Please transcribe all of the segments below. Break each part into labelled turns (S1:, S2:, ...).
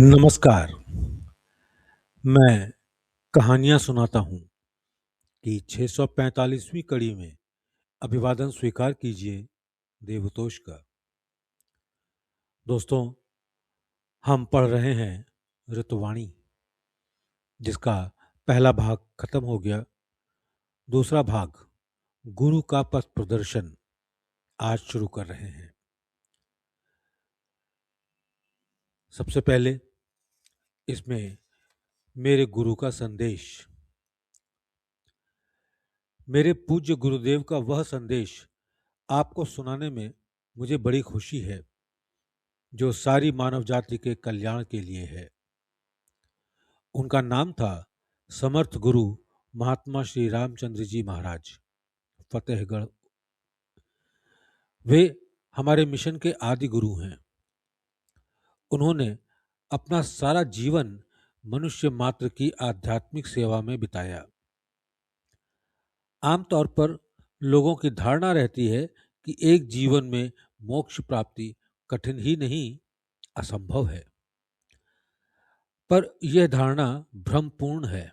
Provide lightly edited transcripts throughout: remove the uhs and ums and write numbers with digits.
S1: नमस्कार। मैं कहानियाँ सुनाता हूँ कि 645वीं कड़ी में अभिवादन स्वीकार कीजिए देवतोष का। दोस्तों, हम पढ़ रहे हैं ऋतुवाणी, जिसका पहला भाग खत्म हो गया। दूसरा भाग गुरु का पथ प्रदर्शन आज शुरू कर रहे हैं। सबसे पहले इसमें मेरे गुरु का संदेश। मेरे पूज्य गुरुदेव का वह संदेश आपको सुनाने में मुझे बड़ी खुशी है, जो सारी मानव जाति के कल्याण के लिए है। उनका नाम था समर्थ गुरु महात्मा श्री रामचंद्र जी महाराज, फतेहगढ़। वे हमारे मिशन के आदि गुरु हैं। उन्होंने अपना सारा जीवन मनुष्य मात्र की आध्यात्मिक सेवा में बिताया। आमतौर पर लोगों की धारणा रहती है कि एक जीवन में मोक्ष प्राप्ति कठिन ही नहीं, असंभव है। पर यह धारणा भ्रमपूर्ण है।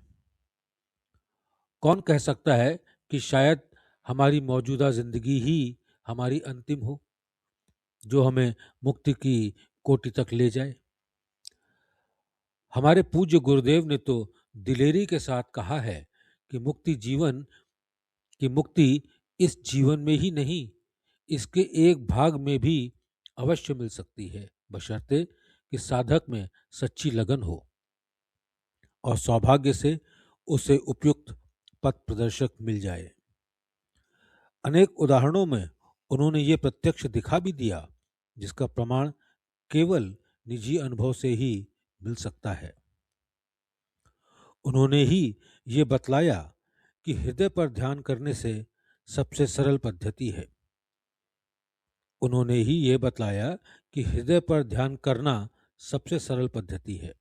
S1: कौन कह सकता है कि शायद हमारी मौजूदा जिंदगी ही हमारी अंतिम हो, जो हमें मुक्ति की कोटि तक ले जाए। हमारे पूज्य गुरुदेव ने तो दिलेरी के साथ कहा है कि मुक्ति इस जीवन में ही नहीं, इसके एक भाग में भी अवश्य मिल सकती है, बशर्ते कि साधक में सच्ची लगन हो और सौभाग्य से उसे उपयुक्त पथ प्रदर्शक मिल जाए। अनेक उदाहरणों में उन्होंने ये प्रत्यक्ष दिखा भी दिया, जिसका प्रमाण केवल निजी अनुभव से ही मिल सकता है। उन्होंने ही ये बतलाया कि हृदय पर ध्यान करने से सबसे सरल पद्धति है। उन्होंने ही ये बतलाया कि हृदय पर ध्यान करना सबसे सरल पद्धति है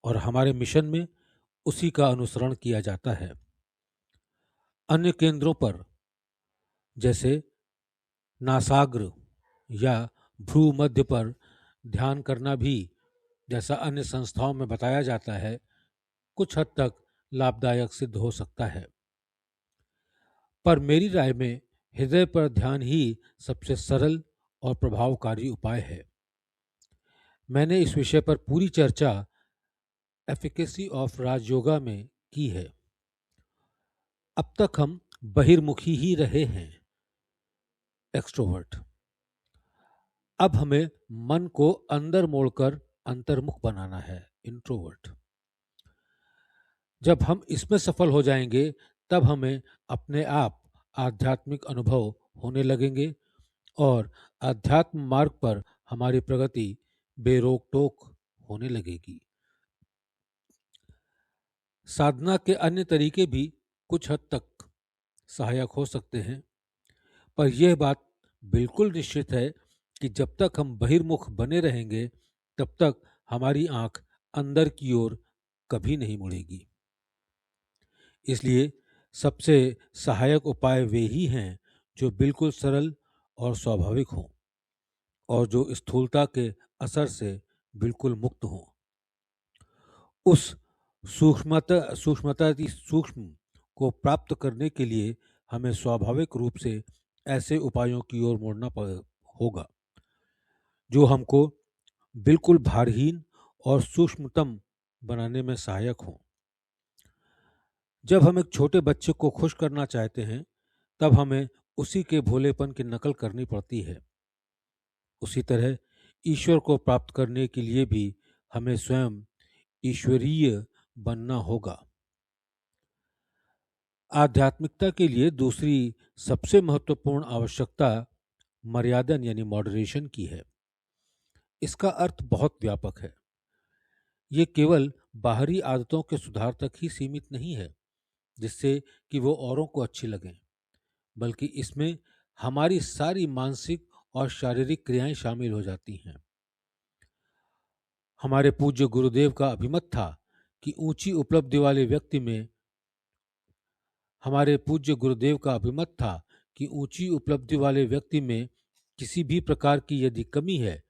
S1: और हमारे मिशन में उसी का अनुसरण किया जाता है। अन्य केंद्रों पर, जैसे नासाग्र या भ्रू मध्य पर ध्यान करना भी, जैसा अन्य संस्थाओं में बताया जाता है, कुछ हद तक लाभदायक सिद्ध हो सकता है। पर मेरी राय में हृदय पर ध्यान ही सबसे सरल और प्रभावकारी उपाय है। मैंने इस विषय पर पूरी चर्चा एफिकेसी ऑफ राजयोगा में की है। अब तक हम बहिर्मुखी ही रहे हैं, एक्सट्रोवर्ट। अब हमें मन को अंदर मोड़कर अंतर्मुख बनाना है, इंट्रोवर्ट। जब हम इसमें सफल हो जाएंगे, तब हमें अपने आप आध्यात्मिक अनुभव होने लगेंगे और अध्यात्म मार्ग पर हमारी प्रगति बेरोक टोक होने लगेगी। साधना के अन्य तरीके भी कुछ हद तक सहायक हो सकते हैं, पर यह बात बिल्कुल निश्चित है कि जब तक हम बहिर्मुख बने रहेंगे, तब तक हमारी आंख अंदर की ओर कभी नहीं मुड़ेगी। इसलिए सबसे सहायक उपाय वे ही हैं जो बिल्कुल सरल और स्वाभाविक हों और जो स्थूलता के असर से बिल्कुल मुक्त हों। उस सूक्ष्म को प्राप्त करने के लिए हमें स्वाभाविक रूप से ऐसे उपायों की ओर होगा जो हमको बिल्कुल भारहीन और सूक्ष्मतम बनाने में सहायक हों। जब हम एक छोटे बच्चे को खुश करना चाहते हैं, तब हमें उसी के भोलेपन की नकल करनी पड़ती है। उसी तरह ईश्वर को प्राप्त करने के लिए भी हमें स्वयं ईश्वरीय बनना होगा। आध्यात्मिकता के लिए दूसरी सबसे महत्वपूर्ण आवश्यकता मर्यादन यानी मॉडरेशन की है। इसका अर्थ बहुत व्यापक है। ये केवल बाहरी आदतों के सुधार तक ही सीमित नहीं है, जिससे कि वो औरों को अच्छी लगें, बल्कि इसमें हमारी सारी मानसिक और शारीरिक क्रियाएं शामिल हो जाती हैं। हमारे पूज्य गुरुदेव का अभिमत था कि ऊंची उपलब्धि वाले व्यक्ति में हमारे पूज्य गुरुदेव का अभिमत था कि ऊंची उपलब्धि वाले व्यक्ति में किसी भी प्रकार की यदि कमी है,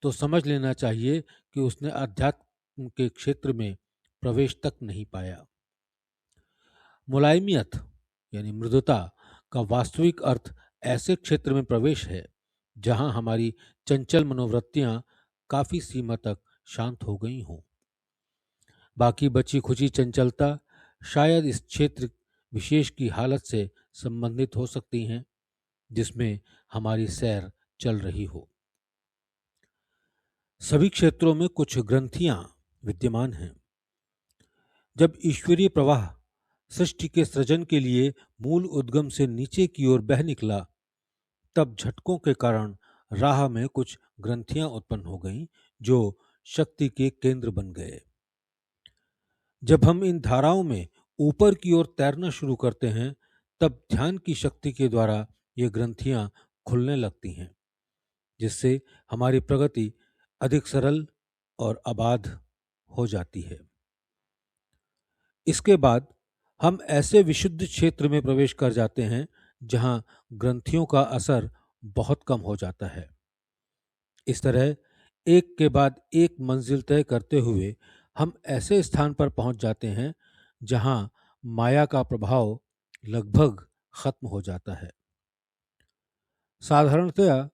S1: तो समझ लेना चाहिए कि उसने अध्यात्म के क्षेत्र में प्रवेश तक नहीं पाया। मुलायमियत यानी मृदुता का वास्तविक अर्थ ऐसे क्षेत्र में प्रवेश है जहां हमारी चंचल मनोवृत्तियां काफी सीमा तक शांत हो गई हों। बाकी बची खुची चंचलता शायद इस क्षेत्र विशेष की हालत से संबंधित हो सकती हैं जिसमें हमारी सैर चल रही हो। सभी क्षेत्रों में कुछ ग्रंथियां विद्यमान हैं। जब ईश्वरीय प्रवाह सृष्टि के सृजन के लिए मूल उद्गम से नीचे की ओर बह निकला, तब झटकों के कारण राह में कुछ ग्रंथियां उत्पन्न हो गईं जो शक्ति के केंद्र बन गए। जब हम इन धाराओं में ऊपर की ओर तैरना शुरू करते हैं, तब ध्यान की शक्ति के द्वारा ये ग्रंथियां खुलने लगती हैं, जिससे हमारी प्रगति अधिक सरल और अबाध हो जाती है। इसके बाद हम ऐसे विशुद्ध क्षेत्र में प्रवेश कर जाते हैं जहां ग्रंथियों का असर बहुत कम हो जाता है। इस तरह एक के बाद एक मंजिल तय करते हुए हम ऐसे स्थान पर पहुंच जाते हैं जहां माया का प्रभाव लगभग खत्म हो जाता है। साधारणतया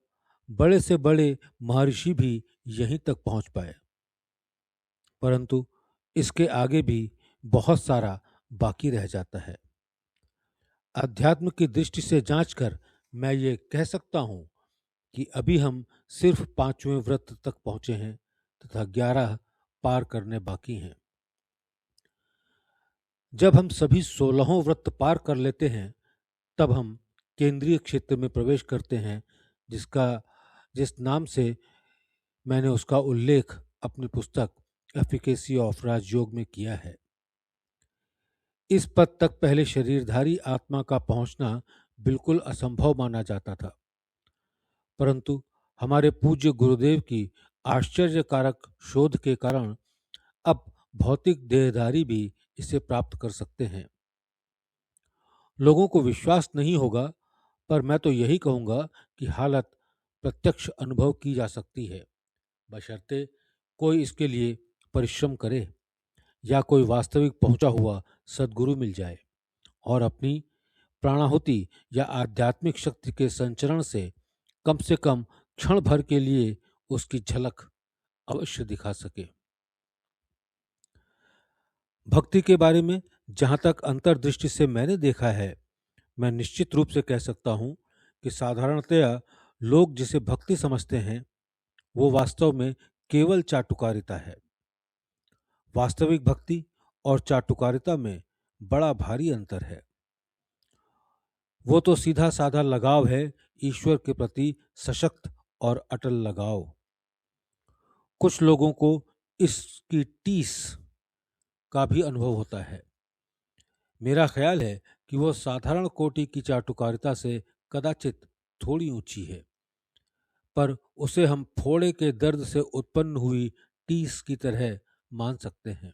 S1: बड़े से बड़े महर्षि भी यहीं तक पहुंच पाए, परंतु इसके आगे भी बहुत सारा बाकी रह जाता है। अध्यात्म की दृष्टि से जांचकर मैं ये कह सकता हूं कि अभी हम सिर्फ 5वें व्रत तक पहुंचे हैं तथा 11 पार करने बाकी हैं। जब हम सभी 16 व्रत पार कर लेते हैं, तब हम केंद्रीय क्षेत्र में प्रवेश करते हैं जिस नाम से मैंने उसका उल्लेख अपनी पुस्तक एफिकेसी ऑफ राजयोग में किया है। इस पद तक पहले शरीरधारी आत्मा का पहुंचना बिल्कुल असंभव माना जाता था, परंतु हमारे पूज्य गुरुदेव की आश्चर्यकारक शोध के कारण अब भौतिक देहधारी भी इसे प्राप्त कर सकते हैं। लोगों को विश्वास नहीं होगा, पर मैं तो यही कहूंगा कि हालत प्रत्यक्ष अनुभव की जा सकती है, बशर्ते कोई इसके लिए परिश्रम करे या कोई वास्तविक पहुंचा हुआ सद्गुरु मिल जाए और अपनी प्राणाहुति या आध्यात्मिक शक्ति के संचरण से कम क्षण भर के लिए उसकी झलक अवश्य दिखा सके। भक्ति के बारे में जहां तक अंतर्दृष्टि से मैंने देखा है, मैं निश्चित रूप से कह सकता हूं कि साधारणतया लोग जिसे भक्ति समझते हैं वो वास्तव में केवल चाटुकारिता है। वास्तविक भक्ति और चाटुकारिता में बड़ा भारी अंतर है। वो तो सीधा साधा लगाव है, ईश्वर के प्रति सशक्त और अटल लगाव। कुछ लोगों को इसकी टीस का भी अनुभव होता है। मेरा ख्याल है कि वो साधारण कोटि की चाटुकारिता से कदाचित थोड़ी ऊंची है, पर उसे हम फोड़े के दर्द से उत्पन्न हुई टीस की तरह मान सकते हैं।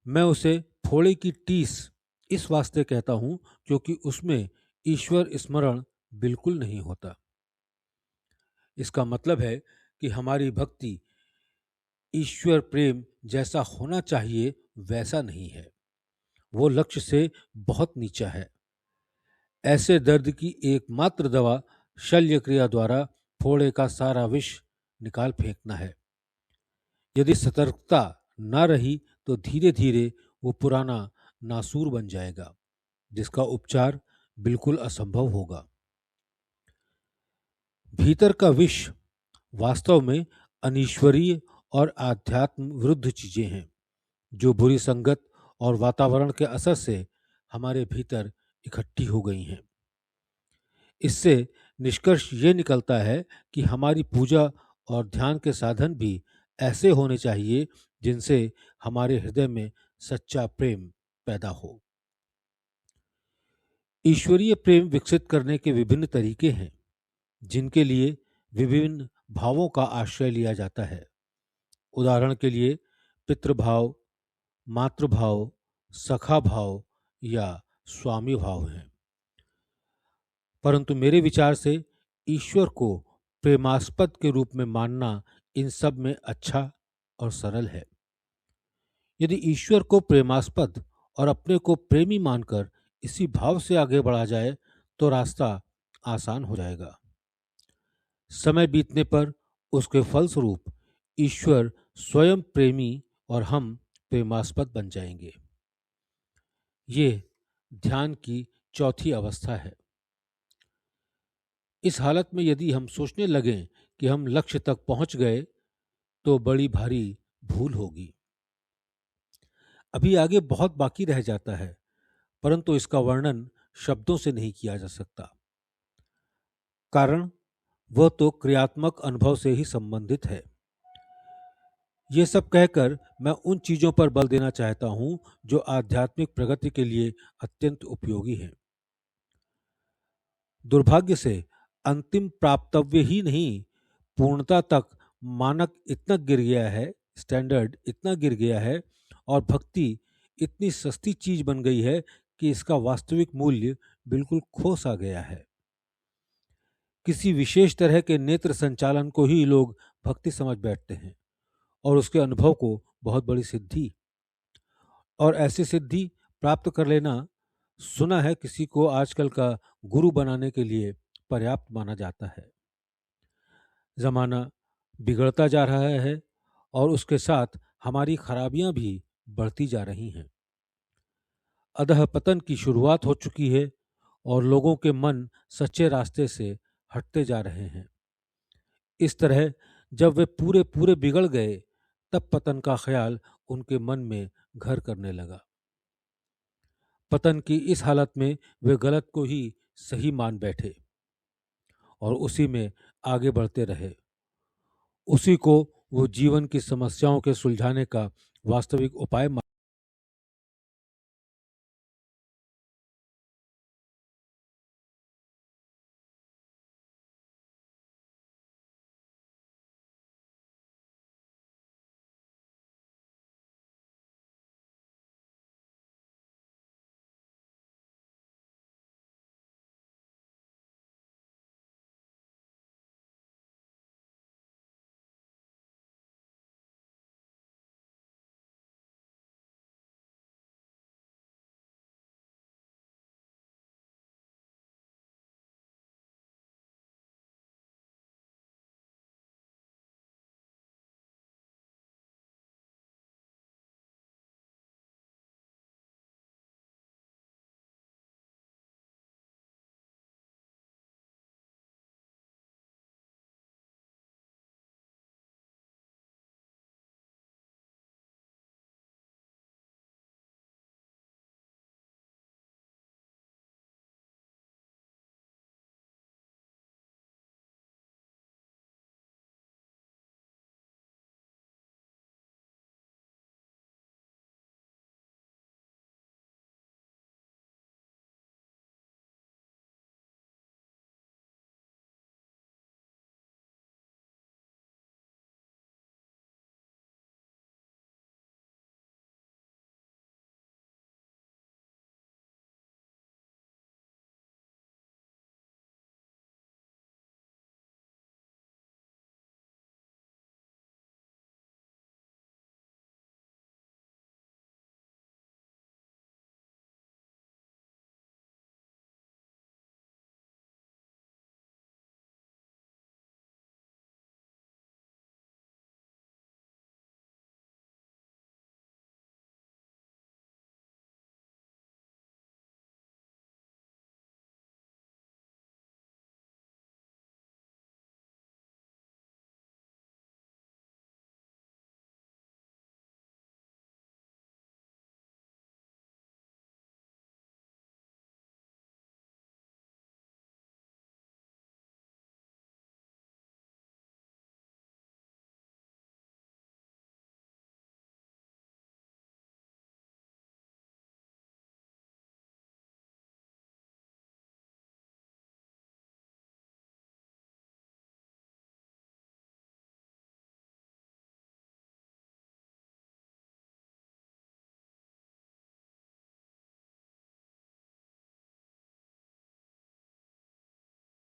S1: मैं उसे फोड़े की टीस इस वास्ते कहता हूं क्योंकि उसमें ईश्वर स्मरण बिल्कुल नहीं होता। इसका मतलब है कि हमारी भक्ति ईश्वर प्रेम जैसा होना चाहिए वैसा नहीं है, वो लक्ष्य से बहुत नीचा है। ऐसे दर्द की एकमात्र दवा शल्य क्रिया द्वारा फोड़े का सारा विष निकाल फेंकना है। यदि सतर्कता न रही तो धीरे धीरे वो पुराना नासूर बन जाएगा, जिसका उपचार बिल्कुल असंभव होगा। भीतर का विष वास्तव में अनीश्वरीय और आध्यात्म विरुद्ध चीजें हैं, जो बुरी संगत और वातावरण के असर से हमारे भीतर इकट्ठी हो गई हैं। इससे निष्कर्ष ये निकलता है कि हमारी पूजा और ध्यान के साधन भी ऐसे होने चाहिए जिनसे हमारे हृदय में सच्चा प्रेम पैदा हो। ईश्वरीय प्रेम विकसित करने के विभिन्न तरीके हैं, जिनके लिए विभिन्न भावों का आश्रय लिया जाता है। उदाहरण के लिए पितृभाव, मातृभाव, सखा भाव या स्वामी भाव हैं। परंतु मेरे विचार से ईश्वर को प्रेमास्पद के रूप में मानना इन सब में अच्छा और सरल है। यदि ईश्वर को प्रेमास्पद और अपने को प्रेमी मानकर इसी भाव से आगे बढ़ा जाए तो रास्ता आसान हो जाएगा। समय बीतने पर उसके फलस्वरूप ईश्वर स्वयं प्रेमी और हम प्रेमास्पद बन जाएंगे। ये ध्यान की चौथी अवस्था है। इस हालत में यदि हम सोचने लगें कि हम लक्ष्य तक पहुंच गए तो बड़ी भारी भूल होगी। अभी आगे बहुत बाकी रह जाता है, परंतु इसका वर्णन शब्दों से नहीं किया जा सकता, कारण वह तो क्रियात्मक अनुभव से ही संबंधित है। ये सब कहकर मैं उन चीजों पर बल देना चाहता हूं जो आध्यात्मिक प्रगति के लिए अत्यंत उपयोगी हैं। दुर्भाग्य से अंतिम प्राप्तव्य ही नहीं, पूर्णता तक मानक इतना गिर गया है, स्टैंडर्ड इतना गिर गया है और भक्ति इतनी सस्ती चीज बन गई है कि इसका वास्तविक मूल्य बिल्कुल खो सा गया है। किसी विशेष तरह के नेत्र संचालन को ही लोग भक्ति समझ बैठते हैं और उसके अनुभव को बहुत बड़ी सिद्धि, और ऐसी सिद्धि प्राप्त कर लेना सुना है किसी को आजकल का गुरु बनाने के लिए पर्याप्त माना जाता है। जमाना बिगड़ता जा रहा है और उसके साथ हमारी खराबियां भी बढ़ती जा रही हैं। अधः पतन की शुरुआत हो चुकी है और लोगों के मन सच्चे रास्ते से हटते जा रहे हैं। इस तरह जब वे पूरे पूरे बिगड़ गए तब पतन का ख्याल उनके मन में घर करने लगा। पतन की इस हालत में वे गलत को ही सही मान बैठे और उसी में आगे बढ़ते रहे। उसी को वो जीवन की समस्याओं के सुलझाने का वास्तविक उपाय